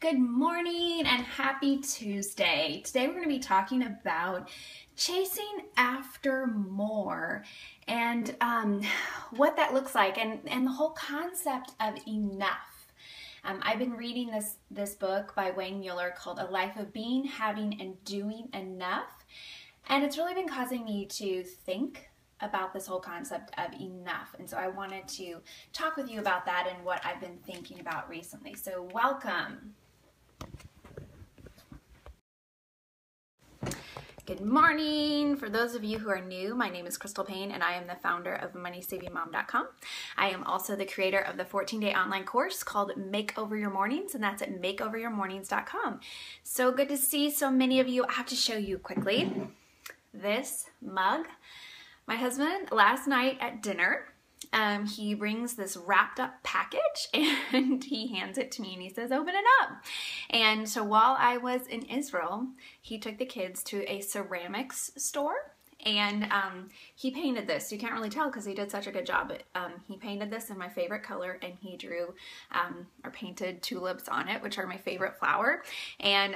Good morning and happy Tuesday. Today we're going to be talking about chasing after more and what that looks like and the whole concept of enough. I've been reading this book by Wayne Mueller called A Life of Being, Having, and Doing Enough, and it's really been causing me to think about this whole concept of enough. And so I wanted to talk with you about that and what I've been thinking about recently. So welcome. Good morning. For those of you who are new, my name is Crystal Payne and I am the founder of MoneySavingMom.com. I am also the creator of the 14-day online course called Make Over Your Mornings, and that's at makeoveryourmornings.com. So good to see so many of you. I have to show you quickly this mug. My husband, last night at dinner, he brings this wrapped up package and he hands it to me and he says, open it up. And so while I was in Israel, he took the kids to a ceramics store and he painted this. You can't really tell because he did such a good job, but he painted this in my favorite color and he drew or painted tulips on it, which are my favorite flower. And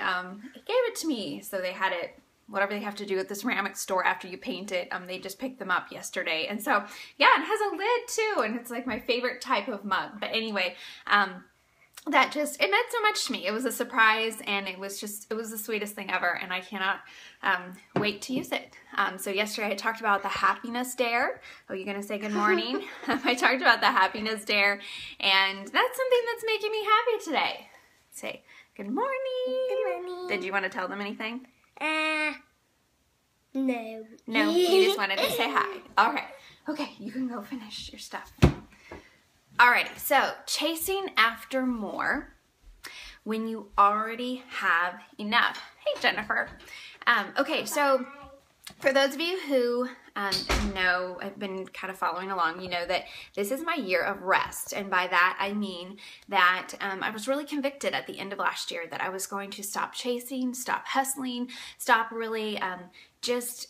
he gave it to me. So they had it, whatever they have to do at the ceramic store after you paint it, they just picked them up yesterday. And so, yeah, it has a lid too, and it's like my favorite type of mug. But anyway, it meant so much to me. It was a surprise, and it was the sweetest thing ever, and I cannot wait to use it. So yesterday I talked about the happiness dare. Oh, you're gonna say good morning? I talked about the happiness dare, and that's something that's making me happy today. Say good morning. Good morning. Did you want to tell them anything? No. No, you just wanted to say hi. All right. Okay, you can go finish your stuff. Alrighty, so chasing after more when you already have enough. Hey, Jennifer. Okay, so for those of you who know, I've been kind of following along, you know that this is my year of rest. And by that, I mean that I was really convicted at the end of last year that I was going to stop chasing, stop hustling, stop really just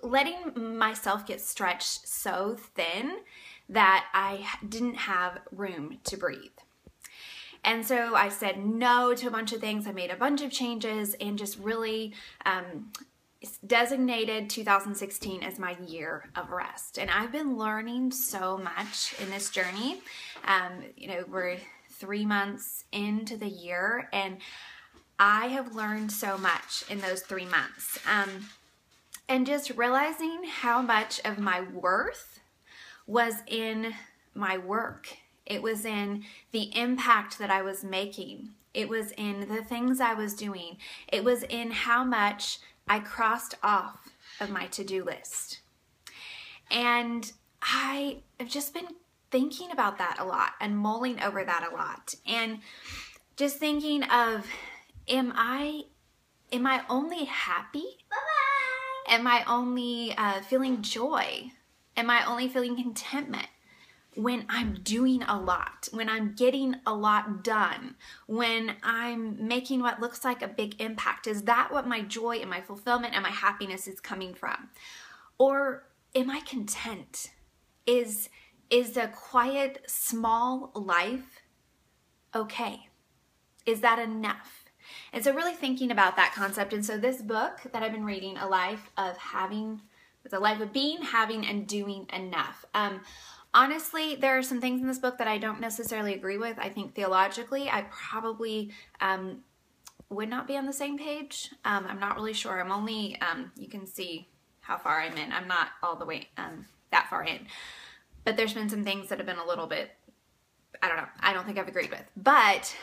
letting myself get stretched so thin that I didn't have room to breathe. And so I said no to a bunch of things. I made a bunch of changes and just really designated 2016 as my year of rest. And I've been learning so much in this journey. You know, we're 3 months into the year and I have learned so much in those 3 months. And just realizing how much of my worth was in my work. It was in the impact that I was making. It was in the things I was doing. It was in how much I crossed off of my to-do list. And I have just been thinking about that a lot and mulling over that a lot. And just thinking of, am I only happy? Bye-bye. Am I only feeling joy? Am I only feeling contentment when I'm doing a lot, when I'm getting a lot done, when I'm making what looks like a big impact? Is that what my joy and my fulfillment and my happiness is coming from? Or am I content? Is a quiet, small life okay? Is that enough? And so really thinking about that concept. And so this book that I've been reading, A Life of Being, Having, and Doing Enough. Honestly, there are some things in this book that I don't necessarily agree with. I think theologically, I probably would not be on the same page. I'm not really sure. I'm only, you can see how far I'm in. I'm not all the way that far in. But there's been some things that have been a little bit, I don't know, I don't think I've agreed with. But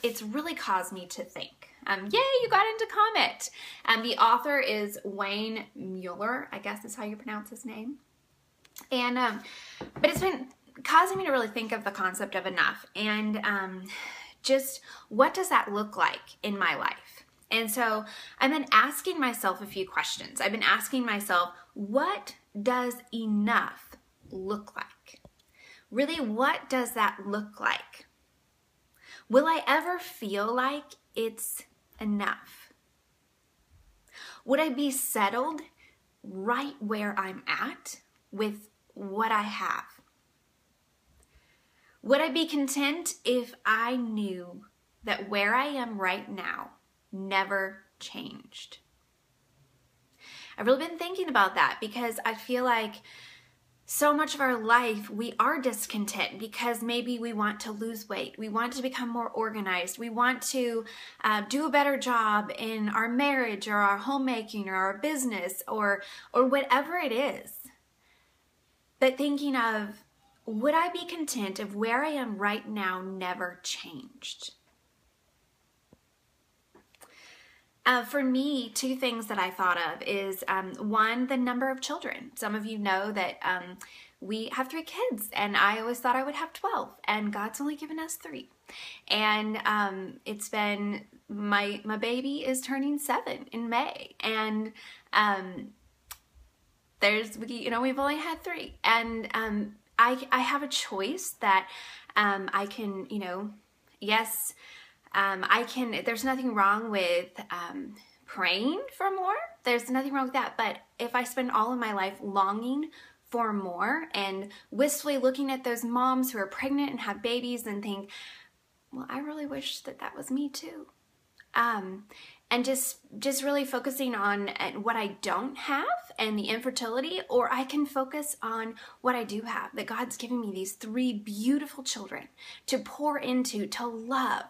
it's really caused me to think. Yay, you got into comment. The author is Wayne Mueller, I guess is how you pronounce his name. And but it's been causing me to really think of the concept of enough and just what does that look like in my life? And so I've been asking myself a few questions. I've been asking myself, what does enough look like? Really, what does that look like? Will I ever feel like it's enough? Would I be settled right where I'm at with what I have? Would I be content if I knew that where I am right now never changed. I've really been thinking about that because I feel like so much of our life we are discontent because maybe we want to lose weight, we want to become more organized, we want to do a better job in our marriage or our homemaking or our business or whatever it is. But thinking of, would I be content if where I am right now never changed? For me, two things that I thought of is, one, the number of children. Some of you know that we have 3 kids, and I always thought I would have 12, and God's only given us 3. And it's been, my baby is turning 7 in May, and we've only had 3. And I have a choice that I can, yes, there's nothing wrong with praying for more. There's nothing wrong with that. But if I spend all of my life longing for more and wistfully looking at those moms who are pregnant and have babies and think, well, I really wish that was me too. And just really focusing on what I don't have and the infertility, or I can focus on what I do have, that God's given me these 3 beautiful children to pour into, to love.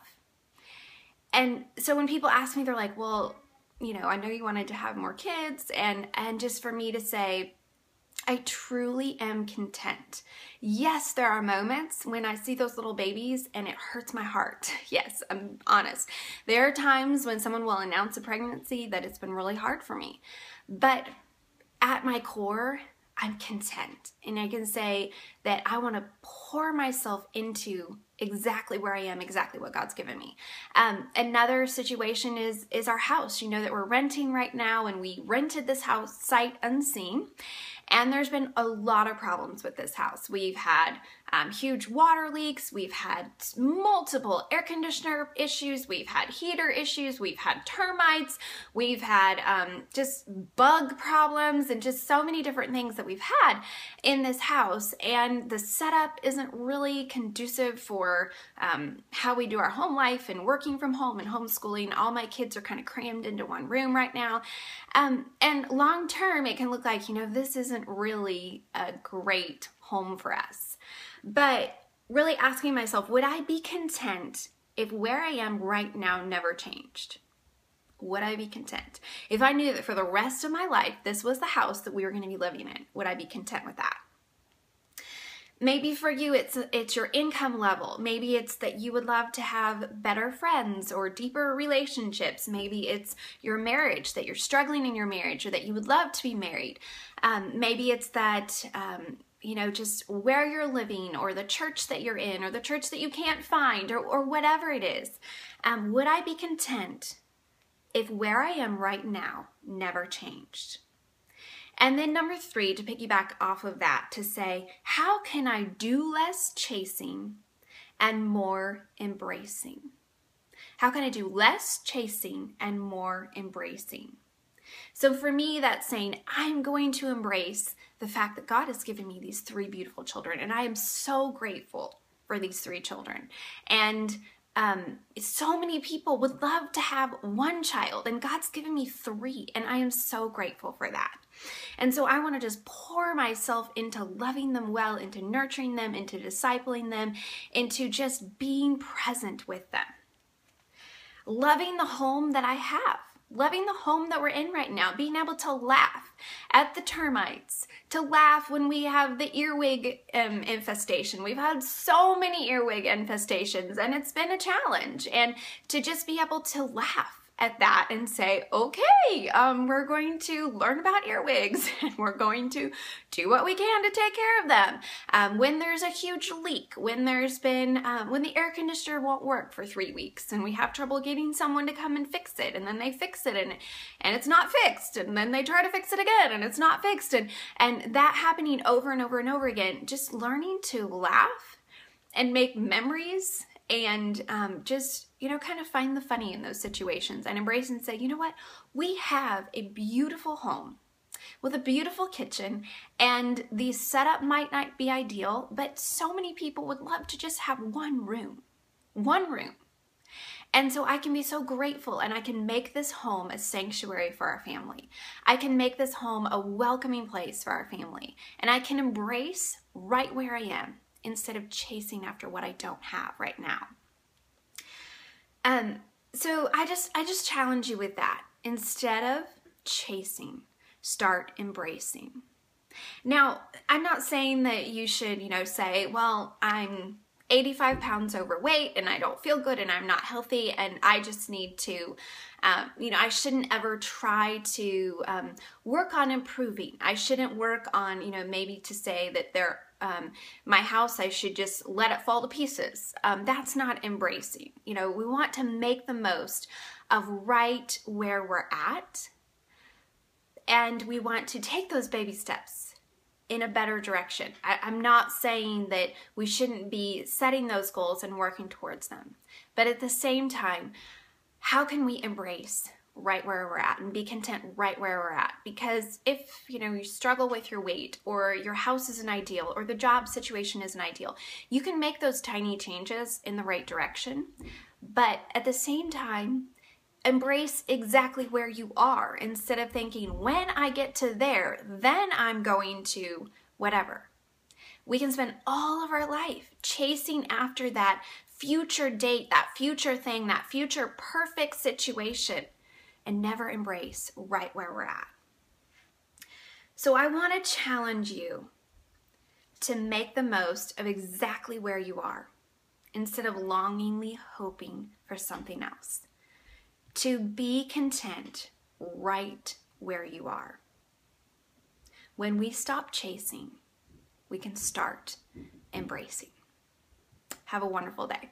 And so when people ask me, they're like, well, I know you wanted to have more kids, and just for me to say, I truly am content. Yes, there are moments when I see those little babies and it hurts my heart. Yes, I'm honest. There are times when someone will announce a pregnancy that it's been really hard for me. But at my core, I'm content. And I can say that I want to pour myself into exactly where I am, exactly what God's given me. Another situation is our house. You know that we're renting right now, and we rented this house sight unseen. And there's been a lot of problems with this house. We've had huge water leaks. We've had multiple air conditioner issues. We've had heater issues. We've had termites. We've had just bug problems and just so many different things that we've had in this house. And the setup isn't really conducive for how we do our home life and working from home and homeschooling. All my kids are kind of crammed into one room right now. And long term, it can look like, this isn't really a great home for us. But really asking myself, would I be content if where I am right now never changed? Would I be content? If I knew that for the rest of my life, this was the house that we were going to be living in, would I be content with that? Maybe for you, it's your income level. Maybe it's that you would love to have better friends or deeper relationships. Maybe it's your marriage, that you're struggling in your marriage, or that you would love to be married. Maybe it's that, just where you're living, or the church that you're in, or the church that you can't find, or whatever it is. Would I be content if where I am right now never changed? And then number 3, to piggyback off of that, to say, how can I do less chasing and more embracing? How can I do less chasing and more embracing? So for me, that's saying I'm going to embrace the fact that God has given me these 3 beautiful children, and I am so grateful for these 3 children. And so many people would love to have 1 child, and God's given me 3, and I am so grateful for that. And so I want to just pour myself into loving them well, into nurturing them, into discipling them, into just being present with them. Loving the home that I have. Loving the home that we're in right now, being able to laugh at the termites, to laugh when we have the earwig infestation. We've had so many earwig infestations, and it's been a challenge. And to just be able to laugh at that and say, okay, we're going to learn about earwigs, and we're going to do what we can to take care of them. When there's a huge leak, when there's been, when the air conditioner won't work for 3 weeks, and we have trouble getting someone to come and fix it, and then they fix it, and it's not fixed, and then they try to fix it again, and it's not fixed, and that happening over and over and over again, just learning to laugh and make memories and just, kind of find the funny in those situations and embrace and say, you know what, we have a beautiful home with a beautiful kitchen, and the setup might not be ideal, but so many people would love to just have one room. And so I can be so grateful, and I can make this home a sanctuary for our family. I can make this home a welcoming place for our family. And I can embrace right where I am instead of chasing after what I don't have right now. So I just challenge you with that. Instead of chasing, start embracing. Now, I'm not saying that you should, say, well, I'm 85 pounds overweight and I don't feel good and I'm not healthy and I just need to, I shouldn't ever try to work on improving. I shouldn't work on, maybe to say that my house, I should just let it fall to pieces. That's not embracing. We want to make the most of right where we're at, and we want to take those baby steps in a better direction. I'm not saying that we shouldn't be setting those goals and working towards them, but at the same time, how can we embrace right where we're at and be content right where we're at? Because if you struggle with your weight, or your house isn't ideal, or the job situation isn't ideal, you can make those tiny changes in the right direction, but at the same time, embrace exactly where you are instead of thinking, when I get to there, then I'm going to whatever. We can spend all of our life chasing after that future date, that future thing, that future perfect situation, and never embrace right where we're at. So I want to challenge you to make the most of exactly where you are instead of longingly hoping for something else. To be content right where you are. When we stop chasing, we can start embracing. Have a wonderful day.